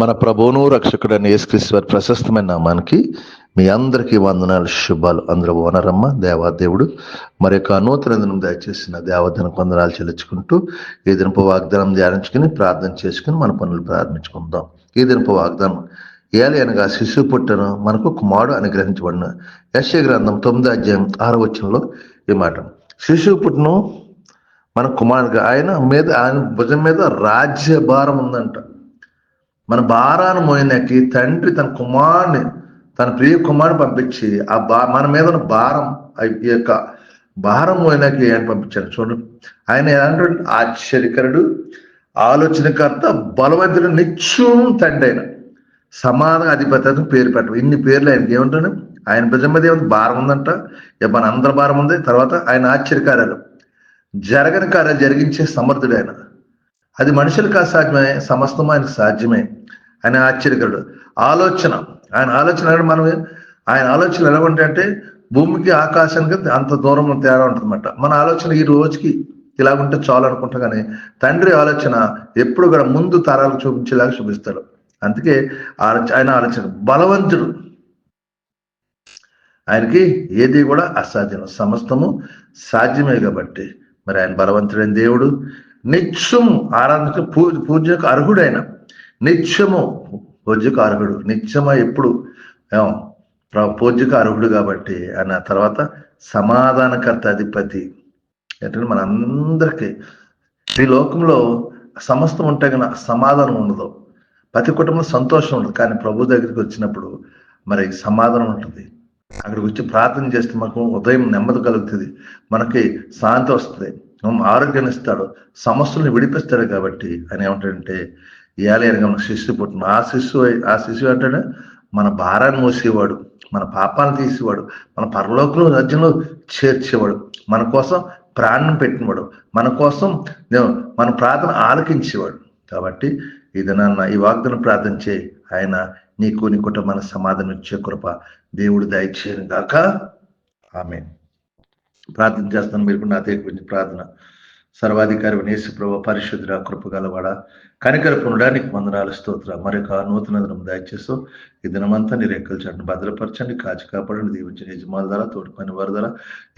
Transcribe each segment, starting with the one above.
మన ప్రభువును రక్షకుడైన యేసుక్రీస్తు వారి ప్రశస్తమైన నామానికి మీ అందరికీ వందనాలు, శుభాలు. అందరూ ఓనరమ్మ దేవాదేవుడు మరి యొక్క నూతన దినం దయచేసిన దేవదిన వందనాలు చెల్లించుకుంటూ ఈ దినపు వాగ్దానం ధ్యానించుకుని ప్రార్థన చేసుకుని మన పనులు ప్రారంభించుకుందాం. ఈ దినపు వాగ్దానం ఏలి అనగా శిశువు పుట్టను మనకు కుమారుడు అనుగ్రహించబడిన యెషయా గ్రంథం 9వ అధ్యాయం 6వ వచనంలో ఈ మాట, శిశువు పుట్టును మన కుమారుడుగా ఆయన భుజం మీద రాజ్యభారం ఉందంట. మన భారాన్ని మోయనకి తండ్రి తన ప్రియ కుమారుని పంపించి మన మీద ఉన్న భారం, ఈ యొక్క భారం మోయనకి ఆయన పంపించాడు. చూడండి, ఆయన ఎలాంటి ఆశ్చర్యకరుడు, ఆలోచనకర్త, బలవంతుడు, నిత్యం తండ్రి అయిన సమాధాన అధిపతి పేరు పెట్టడం. ఇన్ని పేర్లు ఆయనకి ఏమంటాడు? ఆయన భుజం మీద ఏమైనా భారం ఉందంట, మన అందరి భారం ఉంది. తర్వాత ఆయన ఆశ్చర్యకార్యాలు, జరగని కార్యాలు జరిగించే సమర్థుడు ఆయన. అది మనుషులకు అసాధ్యమే, సమస్తము ఆయనకు సాధ్యమే. ఆయన ఆశ్చర్యకరుడు. ఆయన ఆలోచన ఎలా ఉంటాయంటే భూమికి ఆకాశానికి అంత దూరం తేడా ఉంటుందన్నమాట. మన ఆలోచన ఈ రోజుకి ఇలాగుంటే చాలు అనుకుంటాం, కానీ తండ్రి ఆలోచన ఎప్పుడు కూడా ముందు తరాలు చూపించేలాగా చూపిస్తాడు. అందుకే ఆయన ఆలోచన బలవంతుడు, ఆయనకి ఏది కూడా అసాధ్యం, సమస్తము సాధ్యమే. కాబట్టి మరి ఆయన బలవంతుడైన దేవుడు, నిత్యము ఆరాధనకు పూజకు అర్హుడైన, నిత్యము పూజకు అర్హుడు, నిత్యమా ఎప్పుడు పూజకు అర్హుడు. కాబట్టి ఆయన తర్వాత సమాధానకర్త అధిపతి. ఏంటంటే మనందరికీ ఈ లోకంలో సమస్తం ఉంటే కన్నా సమాధానం ఉండదు, ప్రతి కుటుంబంలో సంతోషం ఉండదు. కానీ ప్రభు దగ్గరికి వచ్చినప్పుడు మరి సమాధానం ఉంటుంది. అక్కడికి వచ్చి ప్రార్థన చేస్తే మనకు ఉదయం నెమ్మది కలుగుతుంది, మనకి శాంతి వస్తుంది, ఆరోగ్యాన్ని ఇస్తాడు, సమస్యలను విడిపిస్తాడు. కాబట్టి ఆయన ఏమంటాడంటే ఏలయనగా మన శిశువు పుట్టిన ఆ శిశువు అంటాడు మన భారాన్ని మోసేవాడు, మన పాపాలను తీసేవాడు, మన పరలోకంలో రాజ్యంలో చేర్చేవాడు, మన కోసం ప్రాణం పెట్టినవాడు, మన కోసం మన ప్రార్థన ఆలకించేవాడు. కాబట్టి ఈ వాగ్దానం ప్రార్థన చేయి, ఆయన నీకు నీ కుటుంబానికి సమాధానం ఇచ్చే కృప దేవుడు దయచేయను గాక. ఆమేన్. ప్రార్థన చేస్తాను. మీరు నా దగ్గర ప్రార్థన. సర్వాధికారి యేసు ప్రభువా, పరిశుద్ధుడా, కృపగలవాడా, కనికరపునుడా, నీకు వందనాలు, స్తోత్ర. మరొక నూతన దినం దయచేస్తూ ఈ దినమంతా నీ రెక్కల చాటును భద్రపరచండి, కాచి కాపాడండి, దీవించిన యజమానుల ద్వారా, తోటి పని వారి ద్వారా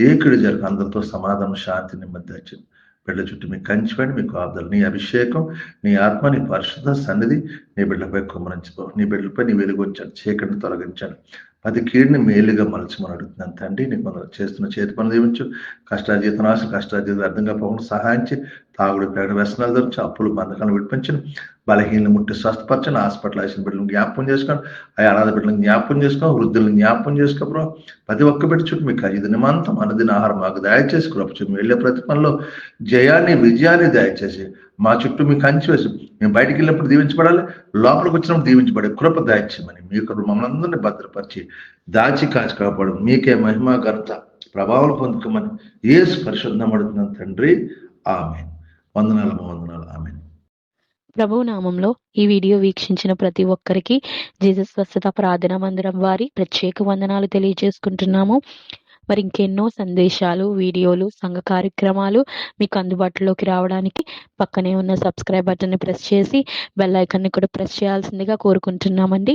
ఏకిడి జరుగు అందరితో సమాధానం, శాంతి, నెమ్మది దయచేయండి. బిడ్డల చుట్టూ మీకు కంచిపండి, మీకు ఆబ్దాలు, నీ అభిషేకం, నీ ఆత్మ, నీ పరిశుద్ధ సన్నిధి నీ బిడ్డలపై కుమ్మరించుకో. నీ బిడ్డలపై నీ వెలుగు ఉంచండి, చీకటిని తొలగించండి, ప్రతి కీడుని మేలుగా మలచమని అడుగుతున్నాను తండ్రి. నీకు చేస్తున్న చేతి పనులు దీవించు, కష్టాజీతం ఆశ కష్టాజీతం అర్థంగా పోకుండా సహాయించి, తాగుడు పేడ వ్యసనాలు ధరించి అప్పులు బంధకాలను విడిపించండి, బలహీనలు ముట్టి స్వస్థపరచండి, హాస్పిటల్ వేసిన బిడ్డలను జ్ఞాపకం చేసుకోండి, ఆ అనాథ బిడ్డలను జ్ఞాపకం చేసుకో, వృద్ధులను జ్ఞాపకం చేసుకో. ప్రతి ఒక్క బిడ్డ చుట్టూ మీకు ఐదు నిమంతం అనుదిన ఆహారం మాకు దయచేసి కృపచు, మేము వెళ్ళే ప్రతి పనిలో జయాన్ని, విజయాన్ని దయచేసి మా చుట్టూ మీకు కంచి వేసి మేము బయటికి వెళ్ళినప్పుడు దీవించబడాలి, లోపలికి వచ్చినప్పుడు దీవించబడే కృప దయచేయమని మీకు మమ్మల్ని అందరినీ భద్రపరిచి దాచి కాచి కాపాడు. మీకే మహిమ ఘనత ప్రభావం పొందుకోమని యేసు పరిశుద్ధం అడుగుతున్నాను తండ్రి. ఆమేన్. వందనాలు. ఆమేన్. ప్రభు నామంలో ఈ వీడియో వీక్షించిన ప్రతి ఒక్కరికి జీసస్ స్వస్థత ప్రార్థనా మందిరం వారి ప్రత్యేక వందనాలు తెలియజేసుకుంటున్నాము. మరి ఇంకెన్నో సందేశాలు, వీడియోలు, సంఘ కార్యక్రమాలు మీకు అందుబాటులోకి రావడానికి పక్కనే ఉన్న సబ్స్క్రైబ్ బటన్ని ప్రెస్ చేసి బెల్ ఐకాన్ని కూడా ప్రెస్ చేయాల్సిందిగా కోరుకుంటున్నామండి.